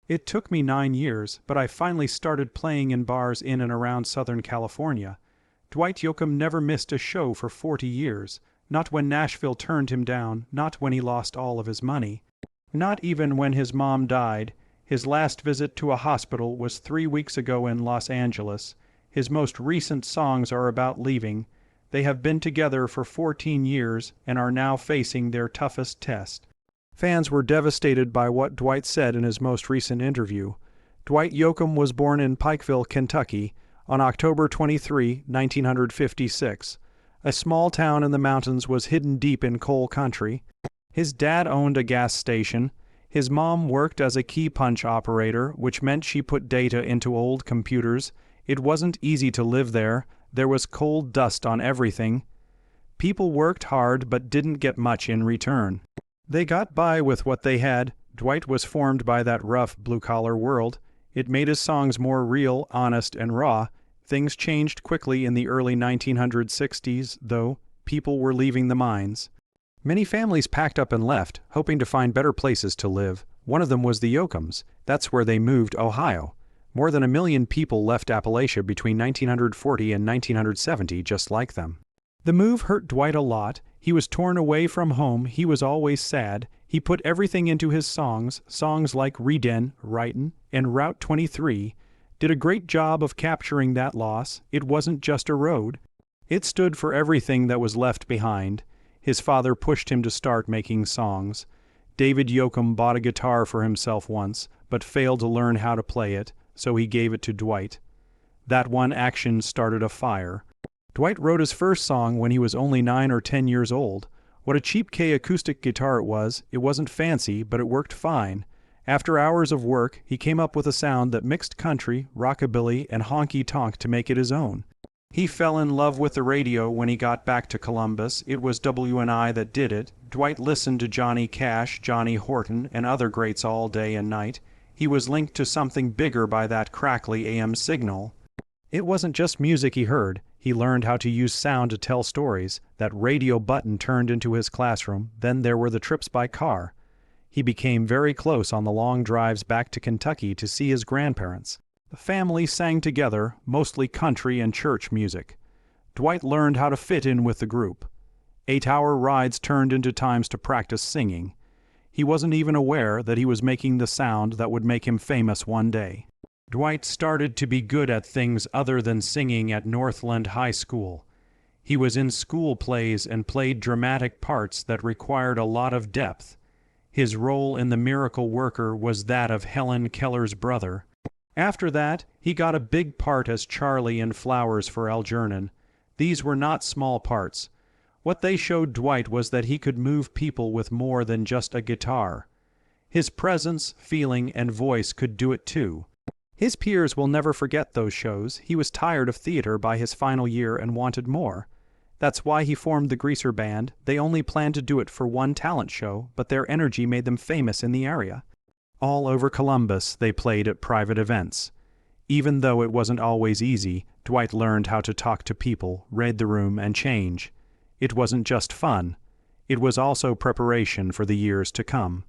It took me 9 years, but I finally started playing in bars in and around Southern California. Dwight Yoakam never missed a show for 40 years, not when Nashville turned him down, not when he lost all of his money, not even when his mom died. His last visit to a hospital was 3 weeks ago in Los Angeles. His most recent songs are about leaving. They have been together for 14 years and are now facing their toughest test. Fans were devastated by what Dwight said in his most recent interview. Dwight Yoakam was born in Pikeville, Kentucky, on October 23, 1956. A small town in the mountains was hidden deep in coal country. His dad owned a gas station. His mom worked as a key punch operator, which meant she put data into old computers. It wasn't easy to live there. There was coal dust on everything. People worked hard but didn't get much in return. They got by with what they had. Dwight was formed by that rough, blue-collar world. It made his songs more real, honest, and raw. Things changed quickly in the early 1960s, though. People were leaving the mines. Many families packed up and left, hoping to find better places to live. One of them was the Yoakams. That's where they moved, Ohio. More than 1 million people left Appalachia between 1940 and 1970 just like them. The move hurt Dwight a lot. He was torn away from home. He was always sad. He put everything into his songs like Reden, Rightin', and Route 23. Did a great job of capturing that loss. It wasn't just a road. It stood for everything that was left behind. His father pushed him to start making songs. David Yoakam bought a guitar for himself once, but failed to learn how to play it, so he gave it to Dwight. That one action started a fire. Dwight wrote his first song when he was only 9 or 10 years old. What a cheap K acoustic guitar it was. It wasn't fancy, but it worked fine. After hours of work, he came up with a sound that mixed country, rockabilly, and honky-tonk to make it his own. He fell in love with the radio when he got back to Columbus. It was WNI that did it. Dwight listened to Johnny Cash, Johnny Horton, and other greats all day and night. He was linked to something bigger by that crackly AM signal. It wasn't just music he heard. He learned how to use sound to tell stories. That radio button turned into his classroom. Then there were the trips by car. He became very close on the long drives back to Kentucky to see his grandparents. The family sang together, mostly country and church music. Dwight learned how to fit in with the group. 8-hour rides turned into times to practice singing. He wasn't even aware that he was making the sound that would make him famous one day. Dwight started to be good at things other than singing at Northland High School. He was in school plays and played dramatic parts that required a lot of depth. His role in The Miracle Worker was that of Helen Keller's brother. After that, he got a big part as Charlie in Flowers for Algernon. These were not small parts. What they showed Dwight was that he could move people with more than just a guitar. His presence, feeling, and voice could do it too. His peers will never forget those shows. He was tired of theater by his final year and wanted more. That's why he formed the Greaser Band. They only planned to do it for one talent show, but their energy made them famous in the area. All over Columbus, they played at private events. Even though it wasn't always easy, Dwight learned how to talk to people, read the room, and change. It wasn't just fun. It was also preparation for the years to come.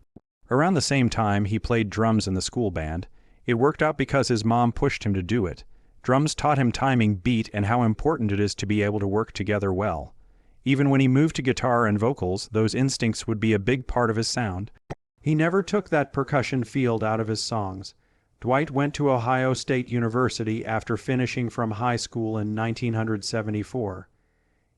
Around the same time, he played drums in the school band. It worked out because his mom pushed him to do it. Drums taught him timing, beat, and how important it is to be able to work together well. Even when he moved to guitar and vocals, those instincts would be a big part of his sound. He never took that percussion field out of his songs. Dwight went to Ohio State University after finishing from high school in 1974.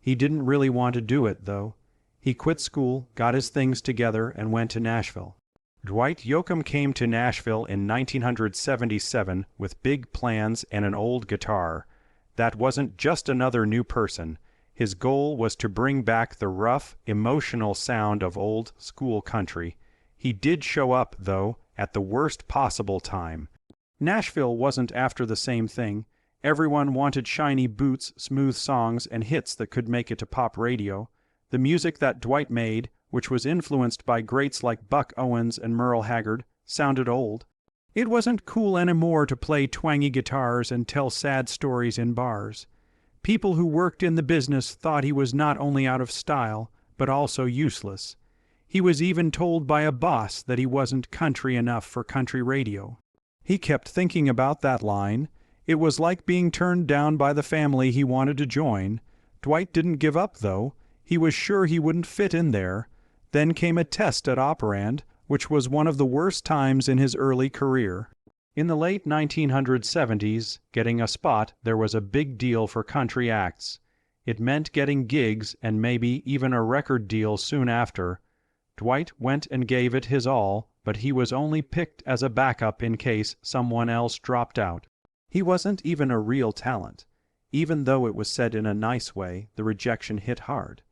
He didn't really want to do it, though. He quit school, got his things together, and went to Nashville. Dwight Yoakam came to Nashville in 1977 with big plans and an old guitar. That wasn't just another new person. His goal was to bring back the rough, emotional sound of old school country. He did show up, though, at the worst possible time. Nashville wasn't after the same thing. Everyone wanted shiny boots, smooth songs, and hits that could make it to pop radio. The music that Dwight made, which was influenced by greats like Buck Owens and Merle Haggard, sounded old. It wasn't cool anymore to play twangy guitars and tell sad stories in bars. People who worked in the business thought he was not only out of style, but also useless. He was even told by a boss that he wasn't country enough for country radio. He kept thinking about that line. It was like being turned down by the family he wanted to join. Dwight didn't give up, though. He was sure he wouldn't fit in there. Then came a test at Operand, which was one of the worst times in his early career. In the late 1970s, getting a spot there was a big deal for country acts. It meant getting gigs and maybe even a record deal soon after. Dwight went and gave it his all, but he was only picked as a backup in case someone else dropped out. He wasn't even a real talent. Even though it was said in a nice way, the rejection hit hard.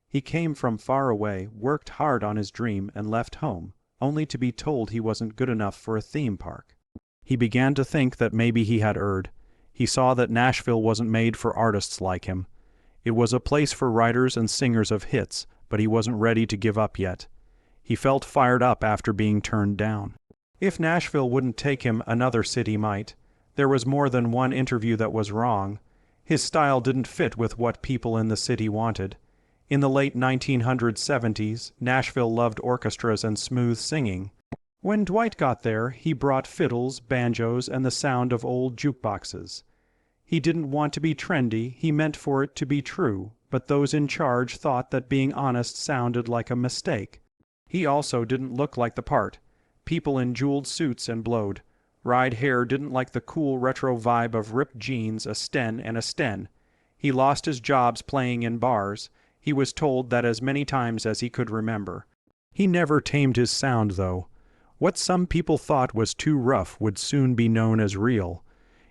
He came from far away, worked hard on his dream, and left home, only to be told he wasn't good enough for a theme park. He began to think that maybe he had erred. He saw that Nashville wasn't made for artists like him. It was a place for writers and singers of hits, but he wasn't ready to give up yet. He felt fired up after being turned down. If Nashville wouldn't take him, another city might. There was more than one interview that was wrong. His style didn't fit with what people in the city wanted. In the late 1970s, Nashville loved orchestras and smooth singing. When Dwight got there, he brought fiddles, banjos, and the sound of old jukeboxes. He didn't want to be trendy, he meant for it to be true, but those in charge thought that being honest sounded like a mistake. He also didn't look like the part. People in jeweled suits and blowed. Dyed hair didn't like the cool retro vibe of ripped jeans, a sten, and a sten. He lost his jobs playing in bars. He was told that as many times as he could remember. He never tamed his sound, though. What some people thought was too rough would soon be known as real.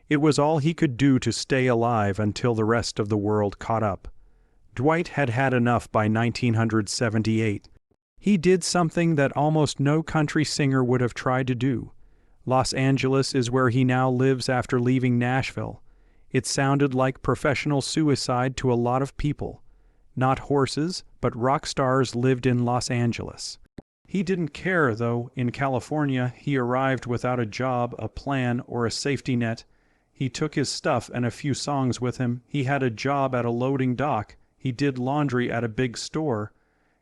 It was all he could do to stay alive until the rest of the world caught up. Dwight had had enough by 1978. He did something that almost no country singer would have tried to do. Los Angeles is where he now lives after leaving Nashville. It sounded like professional suicide to a lot of people. Not horses, but rock stars lived in Los Angeles. He didn't care, though. In California, he arrived without a job, a plan, or a safety net. He took his stuff and a few songs with him. He had a job at a loading dock. He did laundry at a big store.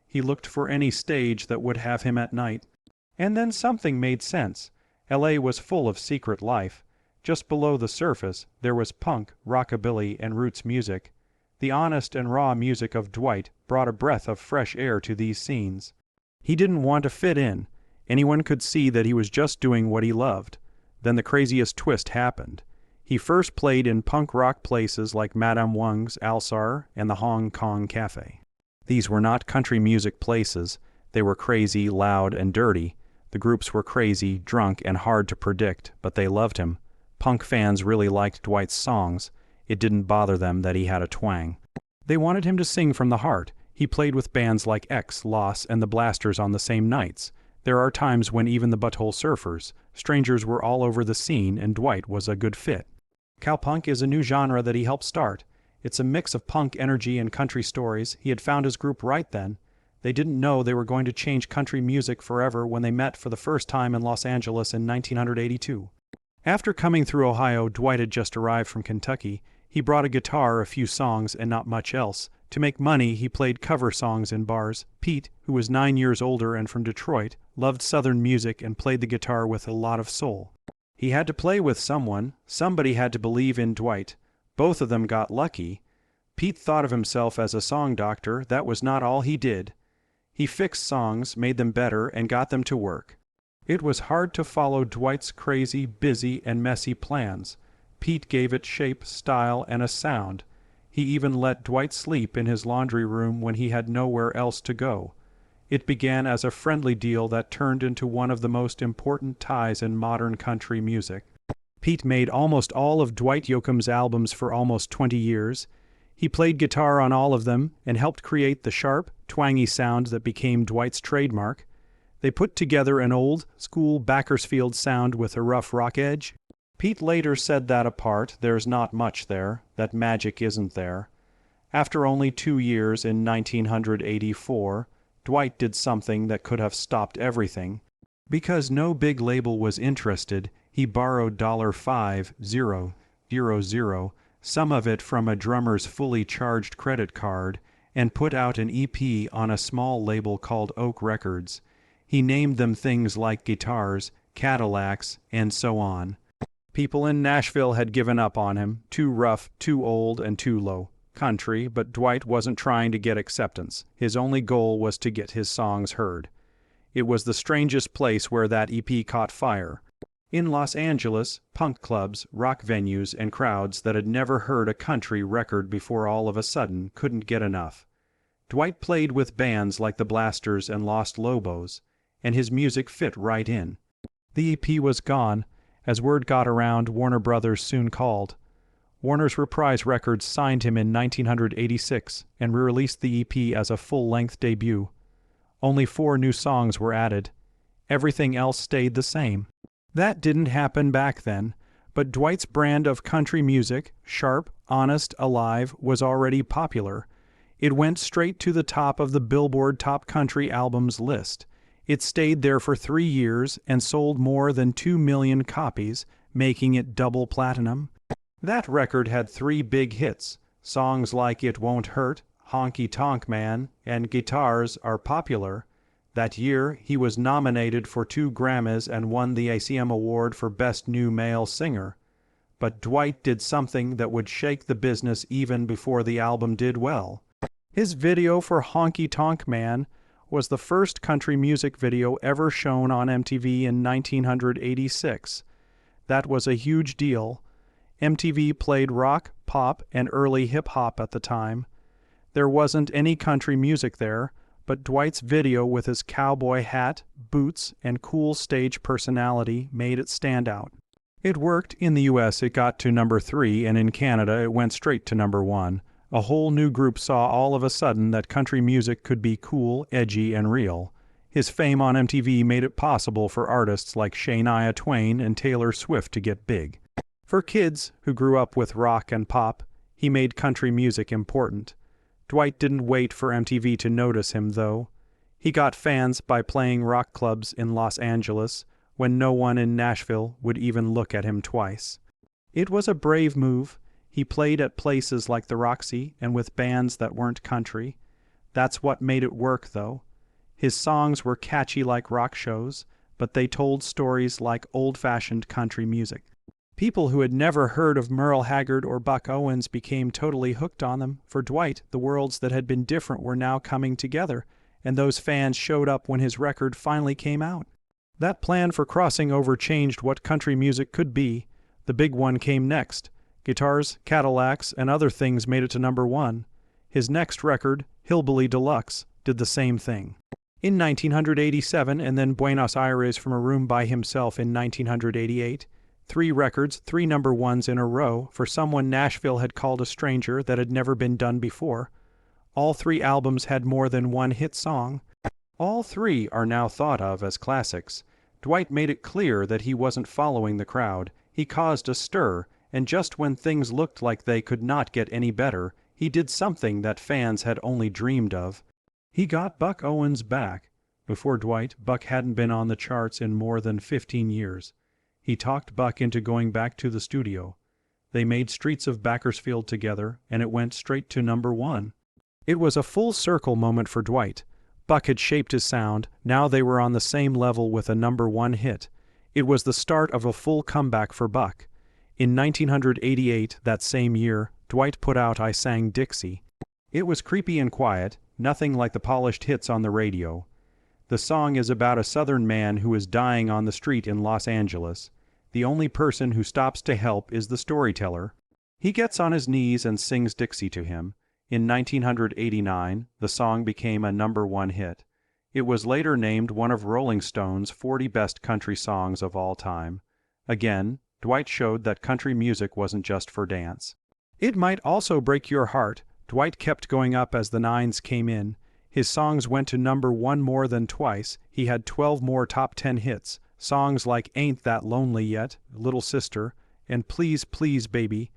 He looked for any stage that would have him at night. And then something made sense. L.A. was full of secret life. Just below the surface, there was punk, rockabilly, and roots music. The honest and raw music of Dwight brought a breath of fresh air to these scenes. He didn't want to fit in. Anyone could see that he was just doing what he loved. Then the craziest twist happened. He first played in punk rock places like Madame Wung's, Alsar, and the Hong Kong Cafe. These were not country music places. They were crazy, loud, and dirty. The groups were crazy, drunk, and hard to predict, but they loved him. Punk fans really liked Dwight's songs. It didn't bother them that he had a twang. They wanted him to sing from the heart. He played with bands like X, Loss, and the Blasters on the same nights. There are times when even the Butthole Surfers, strangers were all over the scene, and Dwight was a good fit. Cowpunk is a new genre that he helped start. It's a mix of punk energy and country stories. He had found his group right then. They didn't know they were going to change country music forever when they met for the first time in Los Angeles in 1982. After coming through Ohio, Dwight had just arrived from Kentucky. He brought a guitar, a few songs, and not much else. To make money, he played cover songs in bars. Pete, who was 9 years older and from Detroit, loved Southern music and played the guitar with a lot of soul. He had to play with someone. Somebody had to believe in Dwight. Both of them got lucky. Pete thought of himself as a song doctor. That was not all he did. He fixed songs, made them better, and got them to work. It was hard to follow Dwight's crazy, busy, and messy plans. Pete gave it shape, style, and a sound. He even let Dwight sleep in his laundry room when he had nowhere else to go. It began as a friendly deal that turned into one of the most important ties in modern country music. Pete made almost all of Dwight Yoakam's albums for almost 20 years. He played guitar on all of them and helped create the sharp, twangy sound that became Dwight's trademark. They put together an old-school Bakersfield sound with a rough rock edge. Pete later said that apart, there's not much there, that magic isn't there. After only 2 years, in 1984, Dwight did something that could have stopped everything. Because no big label was interested, he borrowed $5,000, some of it from a drummer's fully charged credit card, and put out an EP on a small label called Oak Records. He named them things like Guitars, Cadillacs, and so on. People in Nashville had given up on him, too rough, too old, and too low country, but Dwight wasn't trying to get acceptance. His only goal was to get his songs heard. It was the strangest place where that EP caught fire. In Los Angeles, punk clubs, rock venues, and crowds that had never heard a country record before all of a sudden couldn't get enough. Dwight played with bands like the Blasters and Lost Lobos, and his music fit right in. The EP was gone. As word got around, Warner Brothers soon called. Warner's Reprise Records signed him in 1986 and re-released the EP as a full-length debut. Only 4 new songs were added. Everything else stayed the same. That didn't happen back then, but Dwight's brand of country music, sharp, honest, alive, was already popular. It went straight to the top of the Billboard Top Country Albums list. It stayed there for 3 years and sold more than 2 million copies, making it double platinum. That record had 3 big hits. Songs like It Won't Hurt, Honky Tonk Man, and Guitars Are Popular. That year, he was nominated for 2 Grammys and won the ACM Award for Best New Male Singer. But Dwight did something that would shake the business even before the album did well. His video for Honky Tonk Man was the first country music video ever shown on MTV in 1986. That was a huge deal. MTV played rock, pop, and early hip-hop at the time. There wasn't any country music there, but Dwight's video with his cowboy hat, boots, and cool stage personality made it stand out. It worked. In the US it got to number 3, and in Canada it went straight to number 1. A whole new group saw all of a sudden that country music could be cool, edgy, and real. His fame on MTV made it possible for artists like Shania Twain and Taylor Swift to get big. For kids who grew up with rock and pop, he made country music important. Dwight didn't wait for MTV to notice him, though. He got fans by playing rock clubs in Los Angeles when no one in Nashville would even look at him twice. It was a brave move. He played at places like the Roxy and with bands that weren't country. That's what made it work, though. His songs were catchy like rock shows, but they told stories like old-fashioned country music. People who had never heard of Merle Haggard or Buck Owens became totally hooked on them. For Dwight, the worlds that had been different were now coming together, and those fans showed up when his record finally came out. That plan for crossing over changed what country music could be. The big one came next. Guitars, Cadillacs, and Other Things made it to number 1. His next record, Hillbilly Deluxe, did the same thing. In 1987, and then Buenos Aires from a Room by Himself in 1988, 3 records, 3 number 1s in a row for someone Nashville had called a stranger that had never been done before. All 3 albums had more than 1 hit song. All 3 are now thought of as classics. Dwight made it clear that he wasn't following the crowd. He caused a stir, and just when things looked like they could not get any better, he did something that fans had only dreamed of. He got Buck Owens back. Before Dwight, Buck hadn't been on the charts in more than 15 years. He talked Buck into going back to the studio. They made Streets of Bakersfield together, and it went straight to number 1. It was a full circle moment for Dwight. Buck had shaped his sound. Now they were on the same level with a number 1 hit. It was the start of a full comeback for Buck. In 1988, that same year, Dwight put out I Sang Dixie. It was creepy and quiet, nothing like the polished hits on the radio. The song is about a Southern man who is dying on the street in Los Angeles. The only person who stops to help is the storyteller. He gets on his knees and sings Dixie to him. In 1989, the song became a number 1 hit. It was later named one of Rolling Stone's 40 best country songs of all time. Again, Dwight showed that country music wasn't just for dance. It Might Also Break Your Heart. Dwight kept going up as the 9s came in. His songs went to number 1 more than twice. He had 12 more top 10 hits. Songs like Ain't That Lonely Yet, Little Sister, and Please Please Baby.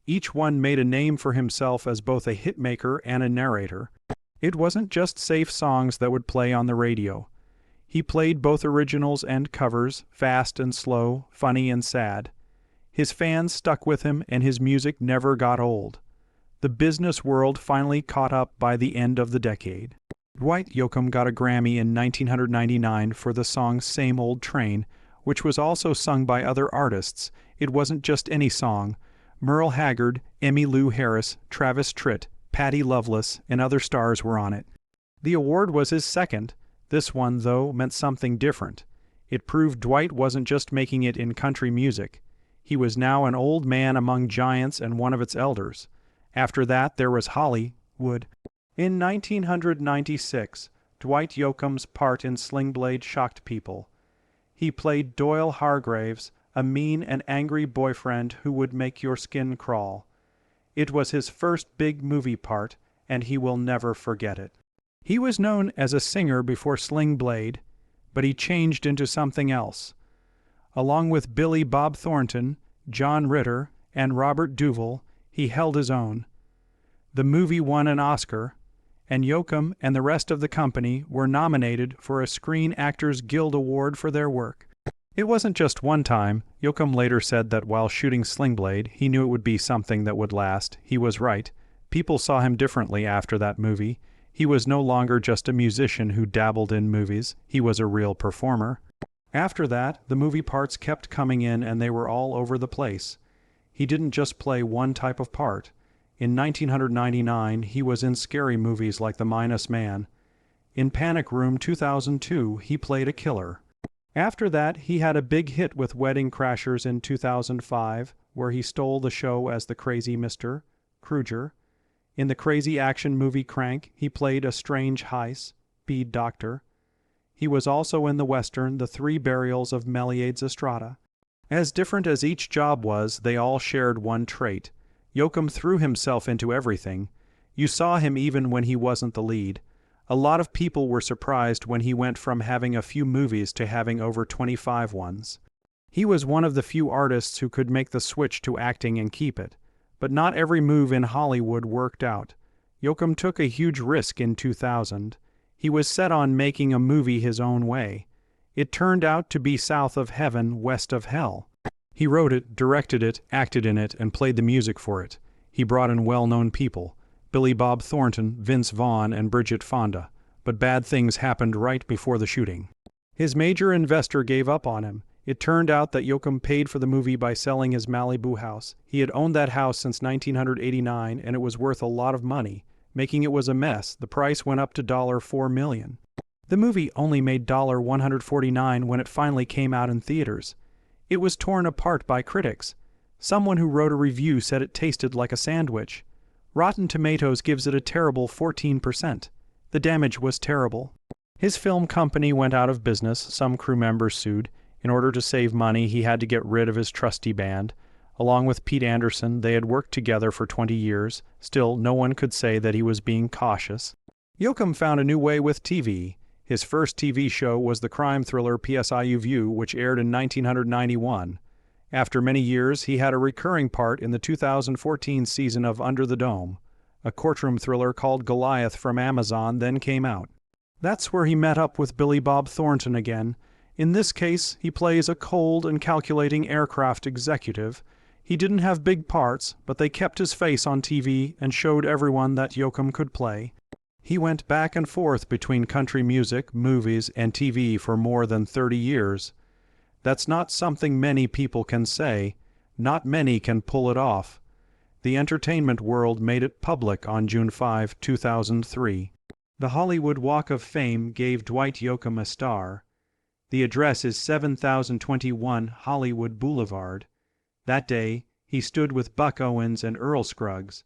Each one made a name for himself as both a hitmaker and a narrator. It wasn't just safe songs that would play on the radio. He played both originals and covers, fast and slow, funny and sad. His fans stuck with him, and his music never got old. The business world finally caught up by the end of the decade. Dwight Yoakam got a Grammy in 1999 for the song Same Old Train, which was also sung by other artists. It wasn't just any song. Merle Haggard, Emmylou Harris, Travis Tritt, Patty Loveless, and other stars were on it. The award was his second. This one, though, meant something different. It proved Dwight wasn't just making it in country music. He was now an old man among giants and one of its elders. After that, there was Hollywood. In 1996, Dwight Yoakam's part in Sling Blade shocked people. He played Doyle Hargraves, a mean and angry boyfriend who would make your skin crawl. It was his first big movie part, and he will never forget it. He was known as a singer before Sling Blade, but he changed into something else. Along with Billy Bob Thornton, John Ritter, and Robert Duvall, he held his own. The movie won an Oscar, and Yoakam and the rest of the company were nominated for a Screen Actors Guild Award for their work. It wasn't just one time. Yoakam later said that while shooting Sling Blade, he knew it would be something that would last. He was right. People saw him differently after that movie. He was no longer just a musician who dabbled in movies. He was a real performer. After that, the movie parts kept coming in and they were all over the place. He didn't just play one type of part. In 1999, he was in scary movies like The Minus Man. In Panic Room 2002, he played a killer. After that, he had a big hit with Wedding Crashers in 2005, where he stole the show as the crazy Mr. Kruger. In the crazy action movie Crank, he played a strange heist, speed doctor. He was also in the western The Three Burials of Melliades Estrada. As different as each job was, they all shared one trait. Yoakam threw himself into everything. You saw him even when he wasn't the lead. A lot of people were surprised when he went from having a few movies to having over 25 ones. He was one of the few artists who could make the switch to acting and keep it. But not every move in Hollywood worked out. Yoakam took a huge risk in 2000. He was set on making a movie his own way. It turned out to be South of Heaven, West of Hell. He wrote it, directed it, acted in it, and played the music for it. He brought in well-known people, Billy Bob Thornton, Vince Vaughn, and Bridget Fonda. But bad things happened right before the shooting. His major investor gave up on him. It turned out that Yoakam paid for the movie by selling his Malibu house. He had owned that house since 1989, and it was worth a lot of money. Making it was a mess. The price went up to $4 million. The movie only made $149 when it finally came out in theaters. It was torn apart by critics. Someone who wrote a review said it tasted like a sandwich. Rotten Tomatoes gives it a terrible 14%. The damage was terrible. His film company went out of business. Some crew members sued. In order to save money, he had to get rid of his trusty band. Along with Pete Anderson, they had worked together for 20 years. Still, no one could say that he was being cautious. Yoakam found a new way with TV. His first TV show was the crime thriller PSIU View, which aired in 1991. After many years, he had a recurring part in the 2014 season of Under the Dome. A courtroom thriller called Goliath from Amazon then came out. That's where he met up with Billy Bob Thornton again. In this case, he plays a cold and calculating aircraft executive. He didn't have big parts, but they kept his face on TV and showed everyone that Yoakam could play. He went back and forth between country music, movies, and TV for more than 30 years. That's not something many people can say. Not many can pull it off. The entertainment world made it public on June 5, 2003. The Hollywood Walk of Fame gave Dwight Yoakam a star. The address is 7021 Hollywood Boulevard. That day, he stood with Buck Owens and Earl Scruggs.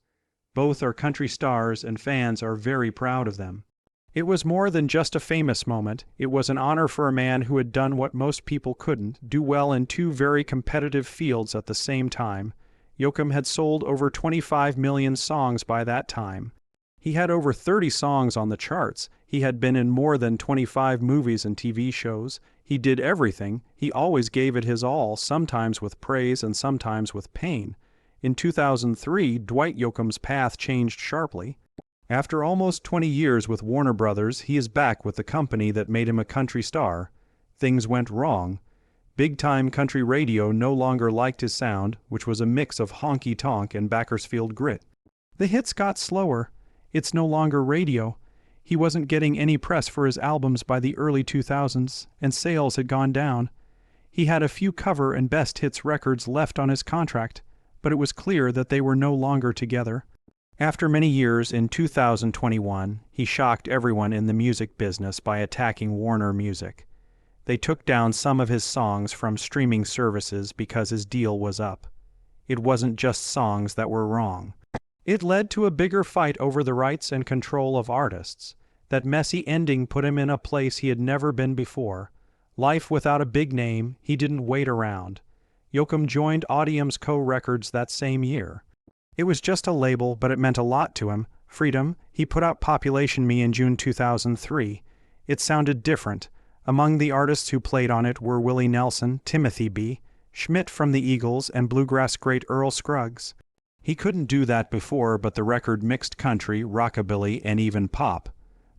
Both are country stars and fans are very proud of them. It was more than just a famous moment. It was an honor for a man who had done what most people couldn't, do well in two very competitive fields at the same time. Yoakam had sold over 25 million songs by that time. He had over 30 songs on the charts. He had been in more than 25 movies and TV shows. He did everything. He always gave it his all, sometimes with praise and sometimes with pain. In 2003, Dwight Yoakam's path changed sharply. After almost 20 years with Warner Brothers, he is back with the company that made him a country star. Things went wrong. Big-time country radio no longer liked his sound, which was a mix of honky-tonk and Bakersfield grit. The hits got slower. It's no longer radio. He wasn't getting any press for his albums by the early 2000s, and sales had gone down. He had a few cover and best hits records left on his contract, but it was clear that they were no longer together. After many years, in 2021, he shocked everyone in the music business by attacking Warner Music. They took down some of his songs from streaming services because his deal was up. It wasn't just songs that were wrong. It led to a bigger fight over the rights and control of artists. That messy ending put him in a place he had never been before. Life without a big name, he didn't wait around. Yoakam joined Audium's Co. Records that same year. It was just a label, but it meant a lot to him. Freedom. He put out Population Me in June 2003. It sounded different. Among the artists who played on it were Willie Nelson, Timothy B., Schmidt from the Eagles, and bluegrass great Earl Scruggs. He couldn't do that before, but the record mixed country, rockabilly, and even pop.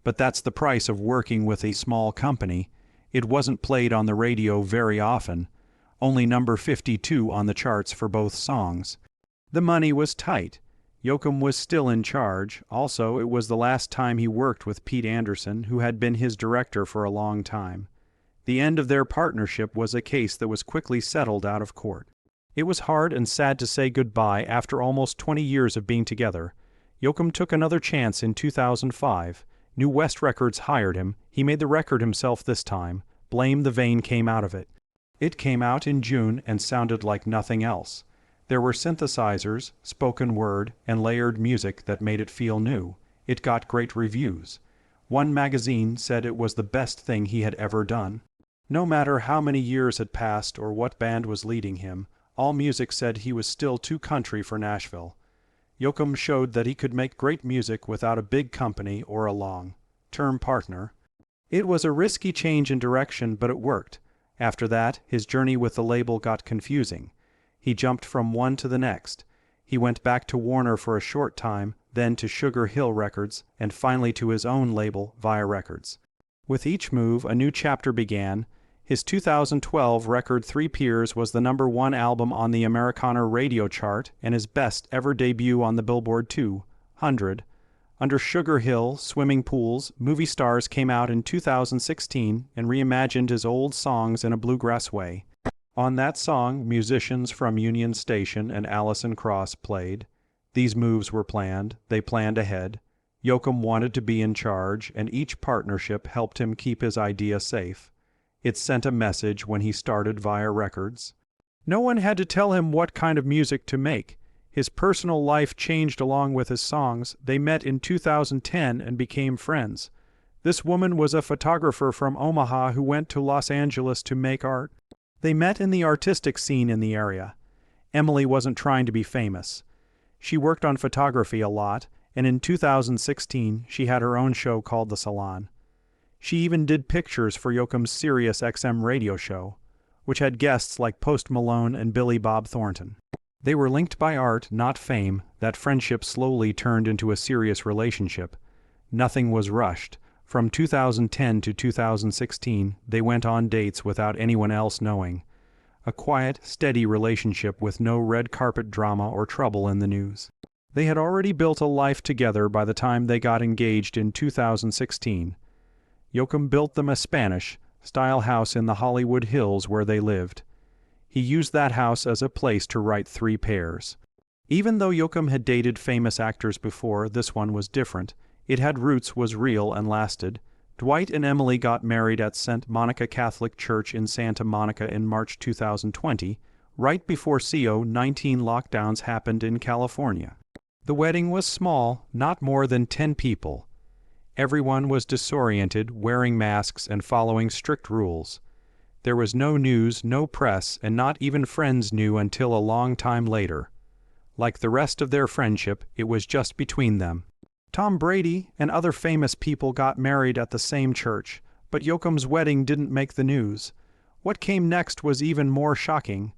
But that's the price of working with a small company. It wasn't played on the radio very often. Only number 52 on the charts for both songs. The money was tight. Yoakam was still in charge. Also, it was the last time he worked with Pete Anderson, who had been his director for a long time. The end of their partnership was a case that was quickly settled out of court. It was hard and sad to say goodbye after almost 20 years of being together. Yoakam took another chance in 2005. New West Records hired him. He made the record himself this time. Blame the Vein came out of it. It came out in June and sounded like nothing else. There were synthesizers, spoken word, and layered music that made it feel new. It got great reviews. One magazine said it was the best thing he had ever done. No matter how many years had passed or what band was leading him, AllMusic said he was still too country for Nashville. Yoakam showed that he could make great music without a big company or a long-term partner. It was a risky change in direction, but it worked. After that, his journey with the label got confusing. He jumped from one to the next. He went back to Warner for a short time, then to Sugar Hill Records, and finally to his own label, Via Records. With each move, a new chapter began. His 2012 record Three Peers was the #1 album on the Americana radio chart and his best ever debut on the Billboard 200. Under Sugar Hill, Swimming Pools, Movie Stars came out in 2016 and reimagined his old songs in a bluegrass way. On that song, musicians from Union Station and Allison Cross played. These moves were planned. They planned ahead. Yoakam wanted to be in charge, and each partnership helped him keep his idea safe. It sent a message when he started Via Records. No one had to tell him what kind of music to make. His personal life changed along with his songs. They met in 2010 and became friends. This woman was a photographer from Omaha who went to Los Angeles to make art. They met in the artistic scene in the area. Emily wasn't trying to be famous. She worked on photography a lot, and in 2016 she had her own show called The Salon. She even did pictures for Yoakam's Sirius XM radio show, which had guests like Post Malone and Billy Bob Thornton. They were linked by art, not fame. That friendship slowly turned into a serious relationship. Nothing was rushed. From 2010 to 2016, they went on dates without anyone else knowing. A quiet, steady relationship with no red carpet drama or trouble in the news. They had already built a life together by the time they got engaged in 2016. Yoakam built them a Spanish-style house in the Hollywood Hills where they lived. He used that house as a place to write Three Pairs. Even though Yoakam had dated famous actors before, this one was different. It had roots, was real, and lasted. Dwight and Emily got married at St. Monica Catholic Church in Santa Monica in March 2020, right before CO-19 lockdowns happened in California. The wedding was small, not more than 10 people. Everyone was disoriented, wearing masks and following strict rules. There was no news, no press, and not even friends knew until a long time later. Like the rest of their friendship, it was just between them. Tom Brady and other famous people got married at the same church, but Yoakam's wedding didn't make the news. What came next was even more shocking.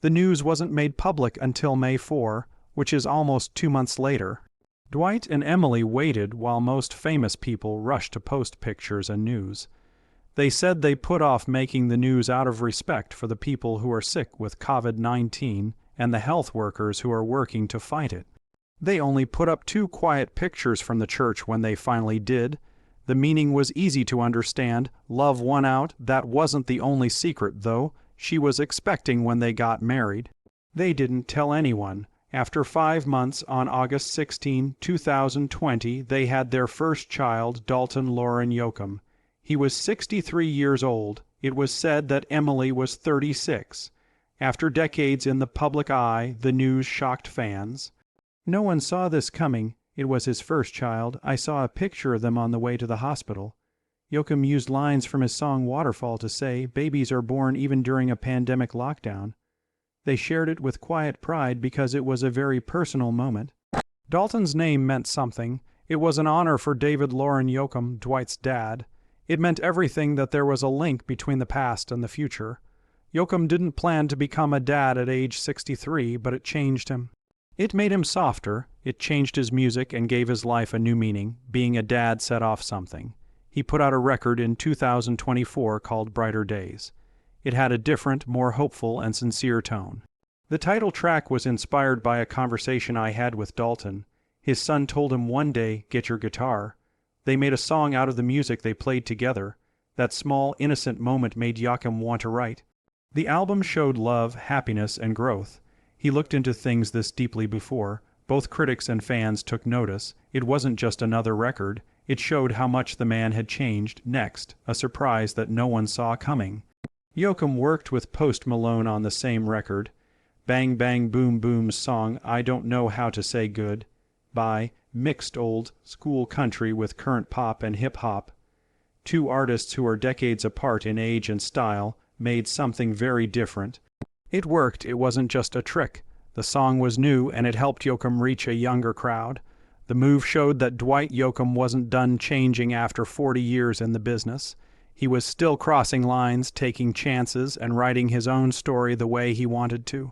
The news wasn't made public until May 4, which is almost 2 months later. Dwight and Emily waited while most famous people rushed to post pictures and news. They said they put off making the news out of respect for the people who are sick with COVID-19 and the health workers who are working to fight it. They only put up 2 quiet pictures from the church when they finally did. The meaning was easy to understand. Love won out. That wasn't the only secret, though. She was expecting when they got married. They didn't tell anyone. After 5 months, on August 16, 2020, they had their first child, Dalton Lauren Yoakam. He was 63 years old. It was said that Emily was 36. After decades in the public eye, the news shocked fans. No one saw this coming. It was his first child. I saw a picture of them on the way to the hospital. Yoakam used lines from his song Waterfall to say, babies are born even during a pandemic lockdown. They shared it with quiet pride because it was a very personal moment. Dalton's name meant something. It was an honor for David Lauren Yoakam, Dwight's dad. It meant everything, that there was a link between the past and the future. Yoakam didn't plan to become a dad at age 63, but it changed him. It made him softer. It changed his music and gave his life a new meaning. Being a dad set off something. He put out a record in 2024 called Brighter Days. It had a different, more hopeful and sincere tone. The title track was inspired by a conversation I had with Dalton. His son told him one day, "Get your guitar." They made a song out of the music they played together. That small, innocent moment made Yoakam want to write. The album showed love, happiness, and growth. He looked into things this deeply before. Both critics and fans took notice. It wasn't just another record. It showed how much the man had changed. Next, a surprise that no one saw coming. Yoakam worked with Post Malone on the same record. Bang Bang Boom Boom's song I Don't Know How to Say Good by mixed old school country with current pop and hip-hop. Two artists who are decades apart in age and style made something very different. It worked. It wasn't just a trick. The song was new, and it helped Yoakam reach a younger crowd. The move showed that Dwight Yoakam wasn't done changing after 40 years in the business. He was still crossing lines, taking chances, and writing his own story the way he wanted to.